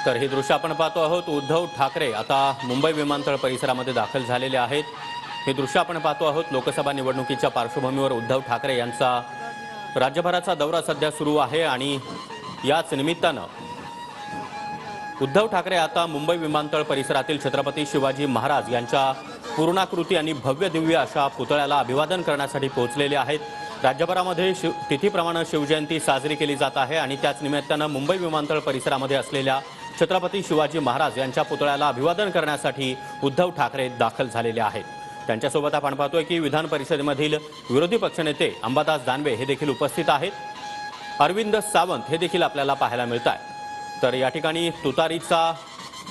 तर हे दृश्य आपण पाहतो आहोत। उद्धव ठाकरे आता मुंबई विमानतळ परिसरामध्ये दाखल झालेले आहेत। हे दृश्य आपण पाहतो आहोत। लोकसभा निवडणुकीच्या पार्श्वभूमीवर उद्धव ठाकरे यांचा राज्यभराचा दौरा सध्या सुरू आहे आणि याच निमित्तानं उद्धव ठाकरे आता मुंबई विमानतळ परिसरातील छत्रपती शिवाजी महाराज यांच्या पूर्णाकृती आणि भव्य दिव्य अशा पुतळ्याला अभिवादन करण्यासाठी पोहोचलेले आहेत। राज्यभरामध्ये तिथीप्रमाणे शिवजयंती साजरी केली जात आहे आणि त्याच निमित्तानं मुंबई विमानतळ परिसरामध्ये असलेल्या छत्रपती शिवाजी महाराज यांच्या पुतळ्याला अभिवादन करण्यासाठी उद्धव ठाकरे दाखल झालेले आहेत। त्यांच्यासोबत आपण पाहतोय की विधान परिषदेमधील विरोधी पक्षनेते अंबादास दानवे हे देखील उपस्थित आहेत। अरविंद सावंत हे देखील आपल्याला पाहायला मिळतात। तर या ठिकाणी तुतारीचा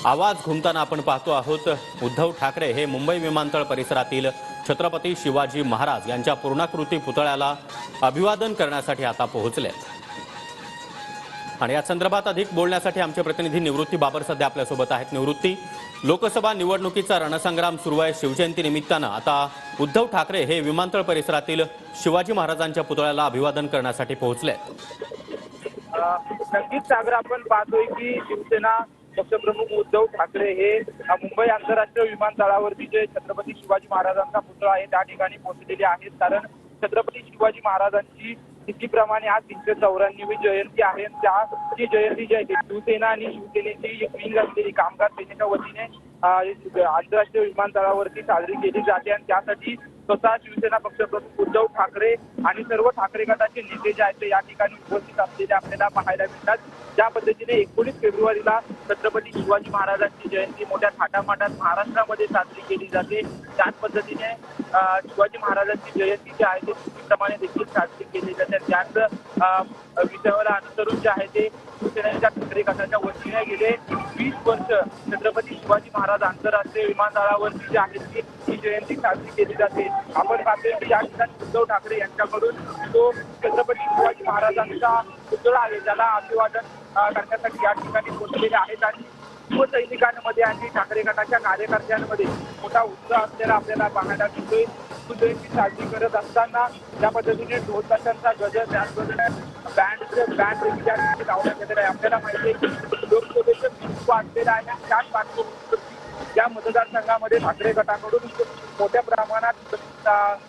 आवाज घुमताना आपण पाहतो आहोत। उद्धव ठाकरे हे मुंबई विमानतळ परिसरातील छत्रपती शिवाजी महाराज यांच्या पूर्णाकृती पुतळ्याला अभिवादन करण्यासाठी आता पोहोचले आणि या संदर्भात अधिक बोलण्यासाठी आमचे प्रतिनिधी निवृत्ती बाबर सध्या आपल्यासोबत आहेत। निवृत्ती, लोकसभा निवडणुकीचा रणसंग्राम सुरू आहे। शिवजयंती निमित्तानं आता उद्धव ठाकरे हे विमानतळ परिसरातील शिवाजी महाराजांच्या पुतळ्याला अभिवादन करण्यासाठी पोहोचले। नक्कीच सागर, आपण पाहतोय की शिवसेना पक्षप्रमुख उद्धव ठाकरे हे मुंबई आंतरराष्ट्रीय विमानतळावरती जे छत्रपती शिवाजी महाराजांचा पुतळा आहे त्या ठिकाणी पोहोचलेले आहेत। कारण छत्रपती शिवाजी महाराजांची तिथीप्रमाणे आज 394वी जयंती आहे। त्याची जयंती जी आहे शिवसेना आणि शिवसेनेची एक विंग असलेली कामगार सेनेच्या वतीने आंतरराष्ट्रीय विमानतळावरती साजरी केली जाते आणि त्यासाठी स्वतः शिवसेना पक्षप्रमुख उद्धव ठाकरे आणि सर्व ठाकरे गटाचे नेते जे आहेत ते या ठिकाणी उपस्थित असलेले आपल्याला पाहायला मिळतात। ज्या पद्धतीने 19 फेब्रुवारीला छत्रपती शिवाजी महाराजांची जयंती मोठ्या थाटामाटात महाराष्ट्रामध्ये साजरी केली जाते, त्याच पद्धतीने शिवाजी महाराजांची जयंती जी आहे ते प्रमाणे देखील साजरी केली जाते। त्याच विषयाला अनुसरून जे आहे ते शिवसेनेच्या ठाकरे गटाच्या वतीने गेले 20 वर्ष छत्रपती शिवाजी महाराज आंतरराष्ट्रीय विमानतळावरती जे आहे ती जयंती साजरी केली जाते। आपण पाहतोय की या ठिकाणी उद्धव ठाकरे यांच्याकडून तो छत्रपती शिवाजी महाराजांचा पुतळा आहे त्याला अभिवादन करण्यासाठी या ठिकाणी पोहोचलेले आहेत आणि शिवसैनिकांमध्ये आणि ठाकरे गटाच्या कार्यकर्त्यांमध्ये मोठा उत्साह असलेला आपल्याला पाहायला मिळतोय। जयंती साजरी करत असताना ज्या पद्धतीने ढोल ताशांचा गजर, त्याचबरोबर बँड देखील या ठिकाणी लावण्यात येणार आहे। आपल्याला माहिती आहे की लोकसभेचं महत्त्व असलेलं आहे आणि त्याच पार्श्वभूमीवर या मतदारसंघामध्ये ठाकरे गटाकडून मोठ्या प्रमाणात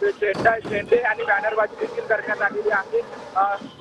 झेंडे आणि बॅनरबाजी देखील करण्यात आलेली आहे।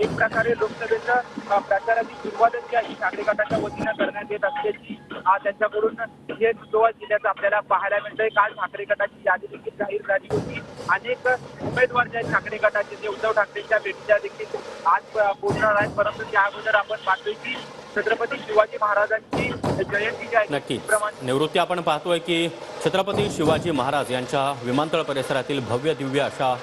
एक प्रकारे लोकसभेचं प्रचाराची सुरुवात जी आहे ठाकरे गटाच्या वतीनं करण्यात येत असल्याची त्यांच्याकडून हे सुरुवात केल्याचं आपल्याला पाहायला मिळतंय। काल ठाकरे गटाची यादी देखील जाहीर झाली होती। अनेक उमेदवार जे आहेत ठाकरे गटाचे ते उद्धव ठाकरेंच्या भेटीला देखील आज पोहोचणार आहेत, परंतु त्या अगोदर आपण पाहतोय की छत्रपती शिवाजी महाराजांची जयंती जी आहे नक्कीच निवृत्ती आपण पाहतोय की छत्रपती शिवाजी महाराज यांच्या विमानतळ परिसरातील भव्य दिव्य अशा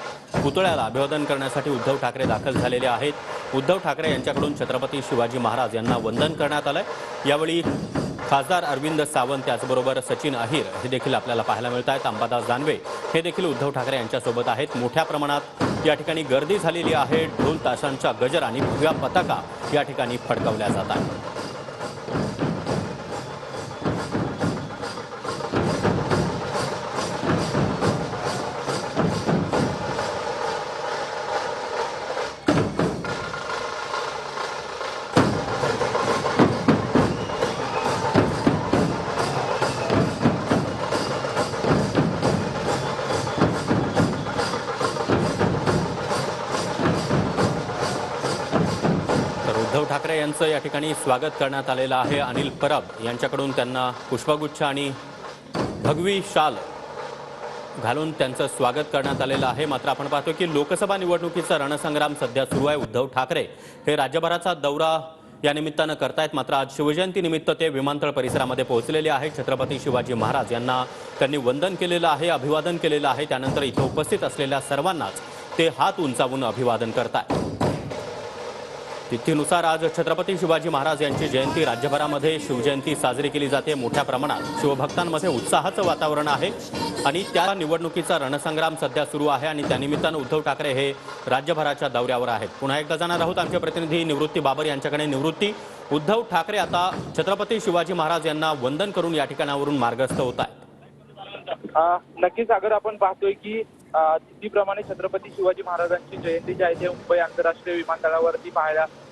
पुतळ्याला अभिवादन करण्यासाठी उद्धव ठाकरे दाखल झालेले आहेत। उद्धव ठाकरे यांच्याकडून छत्रपती शिवाजी महाराज यांना वंदन करण्यात आलंय। यावेळी खासदार अरविंद सावंत त्याचबरोबर सचिन अहिर हे देखील आपल्याला पाहायला मिळत आहेत। अंबादास दानवे हे देखील उद्धव ठाकरे यांच्यासोबत आहेत। मोठ्या प्रमाणात या ठिकाणी गर्दी झालेली आहे। ढोल ताशांचा गजर आणि भव्य पताका या ठिकाणी फडकवल्या जात आहेत। उद्धव ठाकरे यांचं या ठिकाणी स्वागत करण्यात आलेलं आहे। अनिल परब यांच्याकडून त्यांना पुष्पगुच्छ आणि भगवी शाल घालून त्यांचं स्वागत करण्यात आलेलं आहे। मात्र आपण पाहतो की लोकसभा निवडणुकीचा रणसंग्राम सध्या सुरू आहे। उद्धव ठाकरे हे राज्यभराचा दौरा या निमित्तानं करतायत, मात्र आज शिवजयंती निमित्त ते विमानतळ परिसरामध्ये पोहोचलेले आहेत। छत्रपती शिवाजी महाराज यांना त्यांनी वंदन केलेलं आहे, अभिवादन केलेलं आहे। त्यानंतर इथं उपस्थित असलेल्या सर्वांनाच ते हात उंचावून अभिवादन करतायत। तिथीनुसार आज छत्रपती शिवाजी महाराज यांची जयंती राज्यभरामध्ये शिवजयंती साजरी केली जाते। मोठ्या प्रमाणात शिवभक्तांमध्ये उत्साहाचं वातावरण आहे आणि त्या निवडणुकीचा रणसंग्राम सध्या सुरू आहे आणि त्यानिमित्तानं उद्धव ठाकरे हे राज्यभराच्या दौऱ्यावर आहेत। पुन्हा एकदा जाणार आहोत आमचे प्रतिनिधी निवृत्ती बाबर यांच्याकडे। निवृत्ती, उद्धव ठाकरे आता छत्रपती शिवाजी महाराज यांना वंदन करून या ठिकाणावरून मार्गस्थ होत आहेत। नक्कीच सागर, आपण पाहतोय की तिथीप्रमाणे छत्रपती शिवाजी महाराजांची जयंती जी आहे ते मुंबई आंतरराष्ट्रीय विमानतळावरती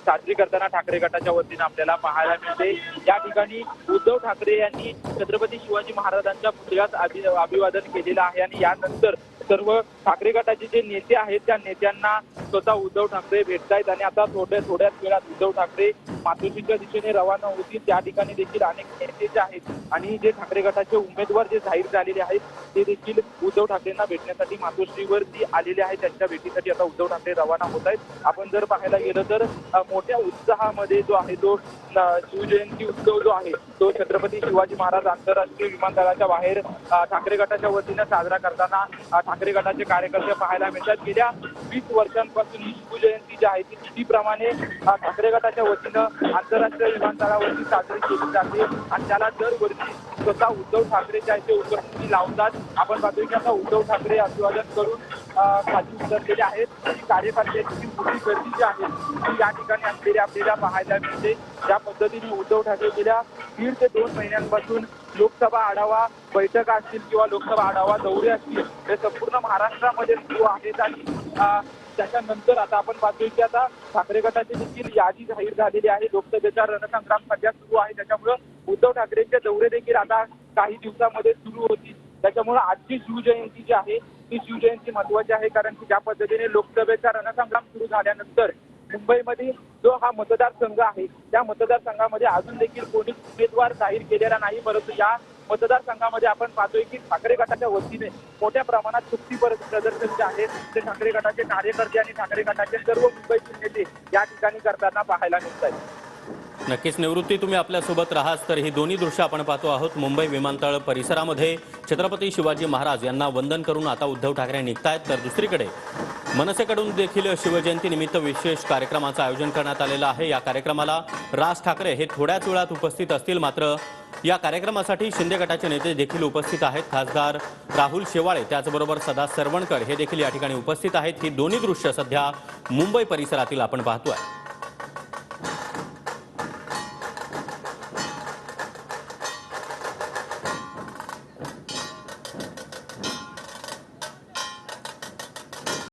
साजरी करताना ठाकरे गटाच्या वतीनं आपल्याला पाहायला मिळते। या ठिकाणी उद्धव ठाकरे यांनी छत्रपती शिवाजी महाराजांच्या पुतळ्यास अभिवादन केलेलं आहे आणि यानंतर सर्व ठाकरे गटाचे जे नेते आहेत त्या नेत्यांना स्वतः उद्धव ठाकरे भेटतायत आणि आता थोड्याच वेळात उद्धव ठाकरे मातोश्रीच्या दिशेने रवाना होतील। त्या ठिकाणी देखील अनेक नेते जे आहेत आणि जे ठाकरे गटाचे उमेदवार जे जाहीर झालेले आहेत ते देखील उद्धव ठाकरेंना भेटण्यासाठी मातोश्रीवरती आलेले आहेत। त्यांच्या भेटीसाठी आता उद्धव ठाकरे रवाना होत आहेत। आपण जर पाहायला गेलं तर मोठ्या उत्साहामध्ये जो आहे तो शिवजयंती उत्सव जो आहे तो छत्रपती शिवाजी महाराज आंतरराष्ट्रीय विमानतळाच्या बाहेर ठाकरे गटाच्या वतीनं साजरा करताना ठाकरे गटाचे कार्यकर्ते पाहायला मिळतात। गेल्या 20 वर्षांपासून ही शिवजयंती जी आहे ती तिथीप्रमाणे ठाकरे गटाच्या वतीनं आंतरराष्ट्रीय विमानतळावरती साजरी केली जाते आणि त्याला दरवर्षी स्वतः उद्धव ठाकरे जे आहे ते उपस्थिती लावतात। आपण पाहतोय की आता उद्धव ठाकरे अभिवादन करून खाली उतरलेले आहेत। कार्यकर्त्यांची मोठी गर्दी जी आहे ती या ठिकाणी असलेली आपल्याला पाहायला मिळते। ज्या पद्धतीने उद्धव ठाकरे गेल्या 1.5 ते 2 महिन्यांपासून लोकसभा आढावा बैठका असतील किंवा लोकसभा आढावा दौरे असतील हे संपूर्ण महाराष्ट्रामध्ये सुरू आहेत आणि त्याच्यानंतर आता आपण पाहतोय की आता ठाकरे गटाची देखील यादी जाहीर झालेली आहे। लोकसभेचा रणसंग्राम सध्या सुरू आहे, त्याच्यामुळे उद्धव ठाकरेंचे दौरे देखील आता काही दिवसामध्ये सुरू होतील। त्याच्यामुळे आजची शिवजयंती जी आहे ती शिवजयंती महत्वाची आहे, कारण की ज्या पद्धतीने लोकसभेचा रणसंग्राम सुरू झाल्यानंतर मुंबईमध्ये जो हा मतदारसंघ आहे त्या मतदारसंघामध्ये अजून देखील कोणी उमेदवार जाहीर केलेला नाही, परंतु या मतदारसंघामध्ये आपण पाहतोय की ठाकरे गटाच्या वतीने मोठ्या प्रमाणात शक्ती प्रदर्शन जे आहे ते ठाकरे गटाचे कार्यकर्ते आणि ठाकरे गटाचे सर्व मुंबईचे नेते या ठिकाणी करताना पाहायला मिळत आहेत। नक्कीच निवृत्ती, तुम्ही आपल्यासोबत राहाच। तर ही दोन्ही दृश्य आपण पाहतो आहोत। मुंबई विमानतळ परिसरामध्ये छत्रपती शिवाजी महाराज यांना वंदन करून आता उद्धव ठाकरे निघतायत, तर दुसरीकडे मनसेकडून देखील शिवजयंती निमित्त विशेष कार्यक्रमाचं आयोजन करण्यात आलेलं आहे। या कार्यक्रमाला राज ठाकरे हे थोड्याच वेळात उपस्थित असतील, मात्र या कार्यक्रमासाठी शिंदे गटाचे नेते देखील उपस्थित आहेत। खासदार राहुल शेवाळे त्याचबरोबर सदा सरवणकर हे देखील या ठिकाणी उपस्थित आहेत। ही दोन्ही दृश्य सध्या मुंबई परिसरातील आपण पाहतोय।